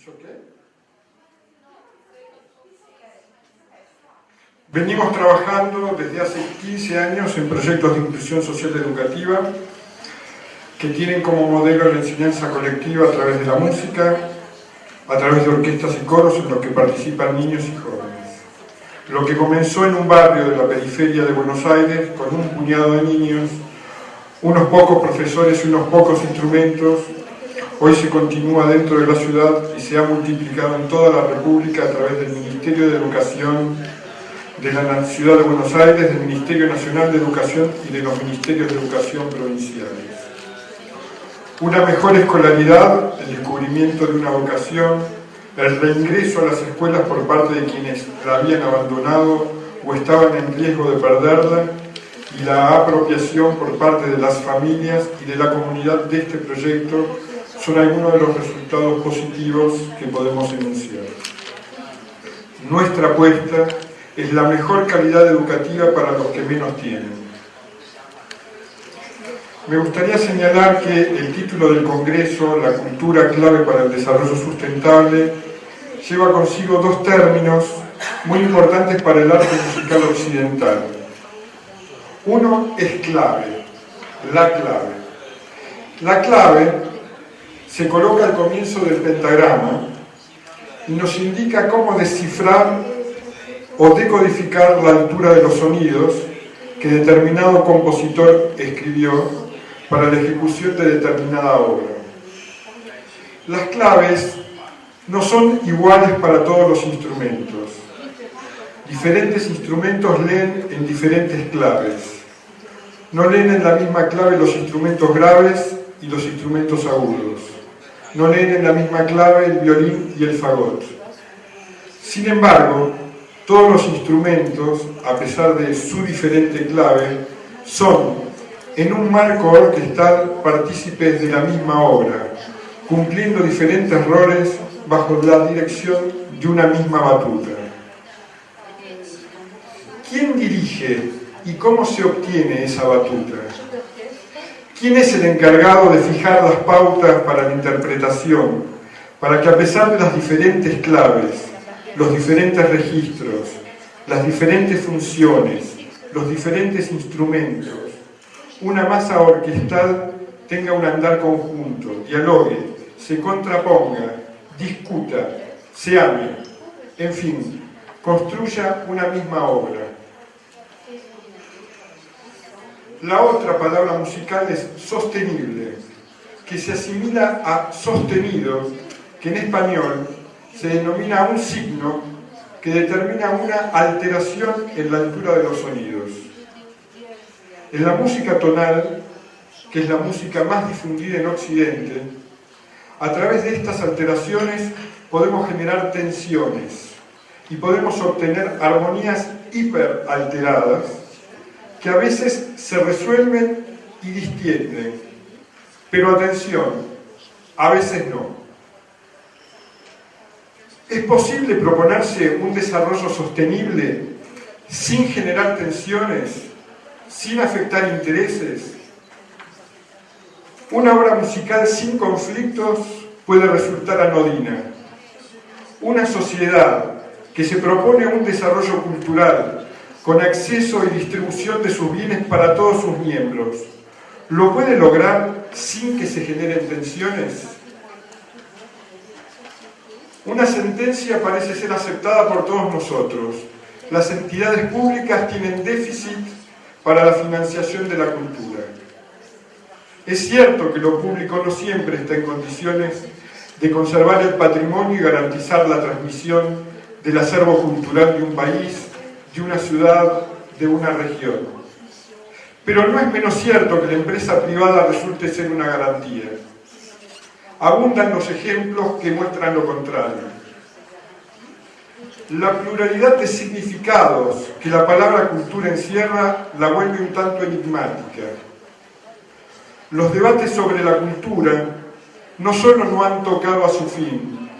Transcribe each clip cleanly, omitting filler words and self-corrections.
¿Yo qué? Venimos trabajando desde hace 15 años en proyectos de inclusión social educativa que tienen como modelo la enseñanza colectiva a través de la música, a través de orquestas y coros en los que participan niños y jóvenes. Lo que comenzó en un barrio de la periferia de Buenos Aires con un puñado de niños, unos pocos profesores y unos pocos instrumentos, hoy se continúa dentro de la ciudad y se ha multiplicado en toda la República a través del Ministerio de Educación de la Ciudad de Buenos Aires, del Ministerio Nacional de Educación y de los Ministerios de Educación provinciales. Una mejor escolaridad, el descubrimiento de una vocación, el reingreso a las escuelas por parte de quienes la habían abandonado o estaban en riesgo de perderla, y la apropiación por parte de las familias y de la comunidad de este proyecto son algunos de los resultados positivos que podemos enunciar. Nuestra apuesta es la mejor calidad educativa para los que menos tienen. Me gustaría señalar que el título del Congreso, La cultura clave para el desarrollo sustentable, lleva consigo dos términos muy importantes para el arte musical occidental. Uno es clave, la clave. La clave se coloca al comienzo del pentagrama y nos indica cómo descifrar o decodificar la altura de los sonidos que determinado compositor escribió para la ejecución de determinada obra. Las claves no son iguales para todos los instrumentos. Diferentes instrumentos leen en diferentes claves. No leen en la misma clave los instrumentos graves y los instrumentos agudos. No leen en la misma clave el violín y el fagot. Sin embargo, todos los instrumentos, a pesar de su diferente clave, son, en un marco orquestal, partícipes de la misma obra, cumpliendo diferentes roles bajo la dirección de una misma batuta. ¿Quién dirige y cómo se obtiene esa batuta? ¿Quién es el encargado de fijar las pautas para la interpretación, para que a pesar de las diferentes claves, los diferentes registros, las diferentes funciones, los diferentes instrumentos, una masa orquestal tenga un andar conjunto, dialogue, se contraponga, discuta, se ame, en fin, construya una misma obra? La otra palabra musical es sostenible, que se asimila a sostenido, que en español se denomina un signo que determina una alteración en la altura de los sonidos. En la música tonal, que es la música más difundida en Occidente, a través de estas alteraciones podemos generar tensiones y podemos obtener armonías hiperalteradas que a veces se resuelven y distienden, pero atención, a veces no. ¿Es posible proponerse un desarrollo sostenible sin generar tensiones, sin afectar intereses? Una obra musical sin conflictos puede resultar anodina. Una sociedad que se propone un desarrollo cultural con acceso y distribución de sus bienes para todos sus miembros, ¿lo puede lograr sin que se generen tensiones? Una sentencia parece ser aceptada por todos nosotros. Las entidades públicas tienen déficit para la financiación de la cultura. Es cierto que lo público no siempre está en condiciones de conservar el patrimonio y garantizar la transmisión del acervo cultural de un país, de una ciudad, de una región. Pero no es menos cierto que la empresa privada resulte ser una garantía. Abundan los ejemplos que muestran lo contrario. La pluralidad de significados que la palabra cultura encierra la vuelve un tanto enigmática. Los debates sobre la cultura no solo no han tocado a su fin,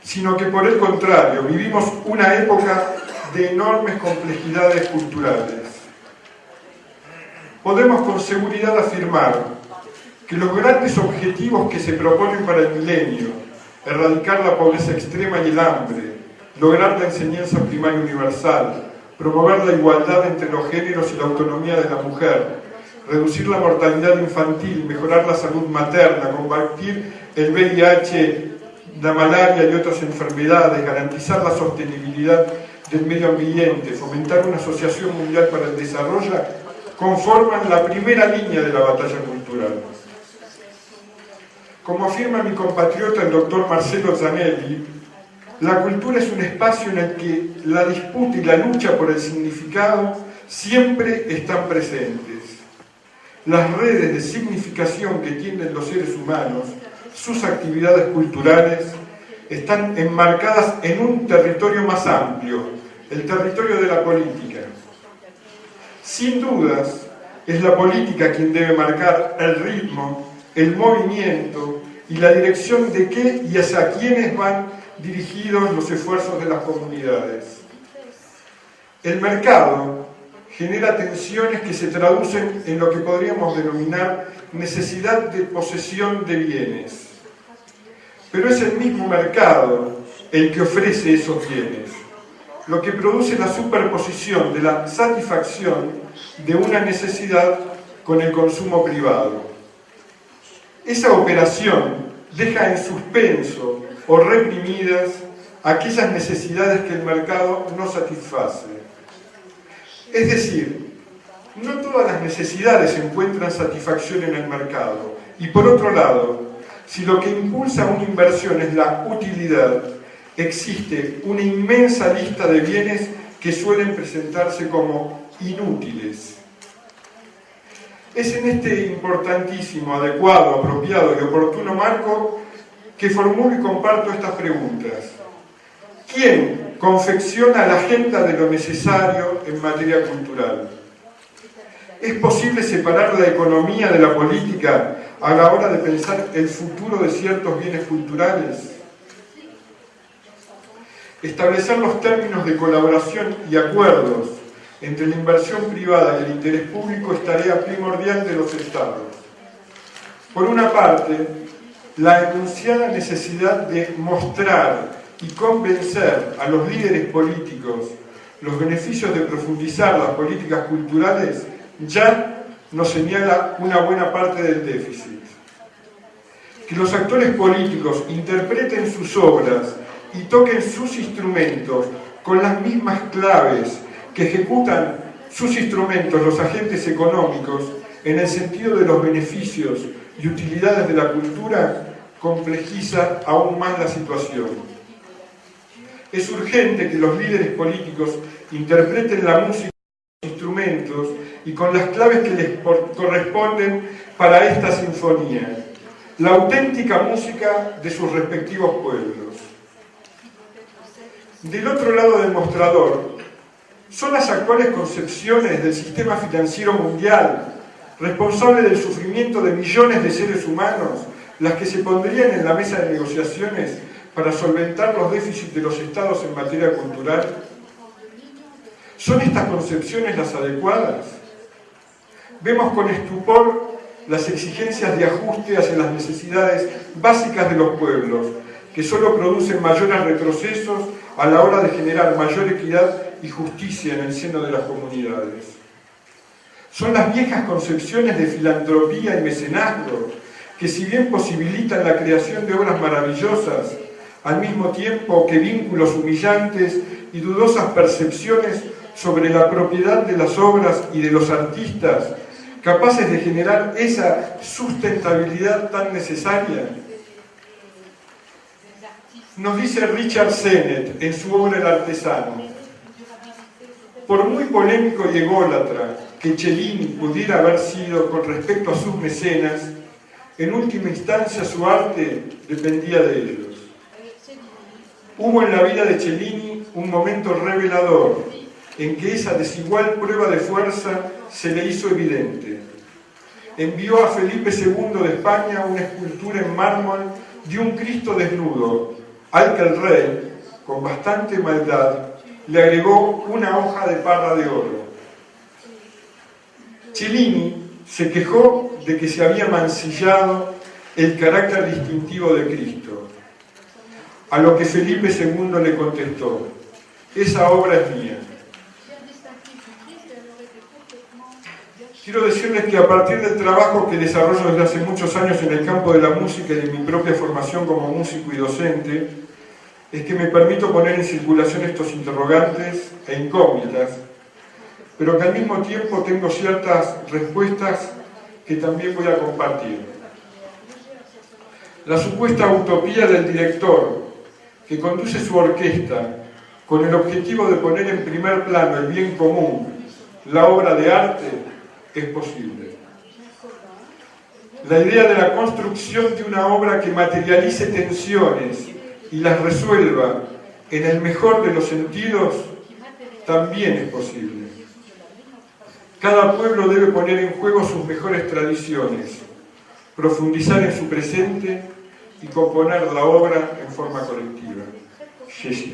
sino que por el contrario vivimos una época de enormes complejidades culturales. Podemos con seguridad afirmar que los grandes objetivos que se proponen para el milenio erradicar la pobreza extrema y el hambre, lograr la enseñanza primaria universal, promover la igualdad entre los géneros y la autonomía de la mujer, reducir la mortalidad infantil, mejorar la salud materna, combatir el VIH, la malaria y otras enfermedades, garantizar la sostenibilidad del medio ambiente, fomentar una asociación mundial para el desarrollo, conforman la primera línea de la batalla cultural. Como afirma mi compatriota el doctor Marcelo Zanelli, la cultura es un espacio en el que la disputa y la lucha por el significado siempre están presentes. Las redes de significación que tienen los seres humanos, sus actividades culturales, están enmarcadas en un territorio más amplio, el territorio de la política. Sin dudas, es la política quien debe marcar el ritmo, el movimiento y la dirección de qué y hacia quiénes van dirigidos los esfuerzos de las comunidades. El mercado genera tensiones que se traducen en lo que podríamos denominar necesidad de posesión de bienes. Pero es el mismo mercado el que ofrece esos bienes, lo que produce la superposición de la satisfacción de una necesidad con el consumo privado. Esa operación deja en suspenso o reprimidas aquellas necesidades que el mercado no satisface. Es decir, no todas las necesidades encuentran satisfacción en el mercado. Y por otro lado, si lo que impulsa una inversión es la utilidad, existe una inmensa lista de bienes que suelen presentarse como inútiles. Es en este importantísimo, adecuado, apropiado y oportuno marco que formulo y comparto estas preguntas. ¿Quién confecciona la agenda de lo necesario en materia cultural? ¿Es posible separar la economía de la política a la hora de pensar el futuro de ciertos bienes culturales? Establecer los términos de colaboración y acuerdos entre la inversión privada y el interés público es tarea primordial de los Estados. Por una parte, la enunciada necesidad de mostrar y convencer a los líderes políticos los beneficios de profundizar las políticas culturales ya nos señala una buena parte del déficit. Que los actores políticos interpreten sus obras y toquen sus instrumentos con las mismas claves que ejecutan sus instrumentos los agentes económicos en el sentido de los beneficios y utilidades de la cultura, complejiza aún más la situación. Es urgente que los líderes políticos interpreten la música con los instrumentos y con las claves que les corresponden para esta sinfonía, la auténtica música de sus respectivos pueblos. Del otro lado del mostrador, son las actuales concepciones del sistema financiero mundial, responsable del sufrimiento de millones de seres humanos, las que se pondrían en la mesa de negociaciones para solventar los déficits de los estados en materia cultural. ¿Son estas concepciones las adecuadas? Vemos con estupor las exigencias de ajuste hacia las necesidades básicas de los pueblos, que solo producen mayores retrocesos a la hora de generar mayor equidad y justicia en el seno de las comunidades. Son las viejas concepciones de filantropía y mecenazgo, que si bien posibilitan la creación de obras maravillosas, al mismo tiempo que vínculos humillantes y dudosas percepciones sobre la propiedad de las obras y de los artistas, capaces de generar esa sustentabilidad tan necesaria. Nos dice Richard Sennett en su obra El artesano: por muy polémico y ególatra que Cellini pudiera haber sido con respecto a sus mecenas, en última instancia su arte dependía de ellos. Hubo en la vida de Cellini un momento revelador en que esa desigual prueba de fuerza se le hizo evidente. Envió a Felipe II de España una escultura en mármol de un Cristo desnudo, al que el rey, con bastante maldad, le agregó una hoja de parra de oro. Cellini se quejó de que se había mancillado el carácter distintivo de Cristo. a lo que Felipe II le contestó: esa obra es mía. Quiero decirles que a partir del trabajo que desarrollo desde hace muchos años en el campo de la música y de mi propia formación como músico y docente, es que me permito poner en circulación estos interrogantes e incógnitas, pero que al mismo tiempo tengo ciertas respuestas que también voy a compartir. La supuesta utopía del director, que conduce su orquesta con el objetivo de poner en primer plano el bien común, la obra de arte, es posible. La idea de la construcción de una obra que materialice tensiones y las resuelva en el mejor de los sentidos también es posible. Cada pueblo debe poner en juego sus mejores tradiciones, profundizar en su presente y componer la obra en forma colectiva. Jesús.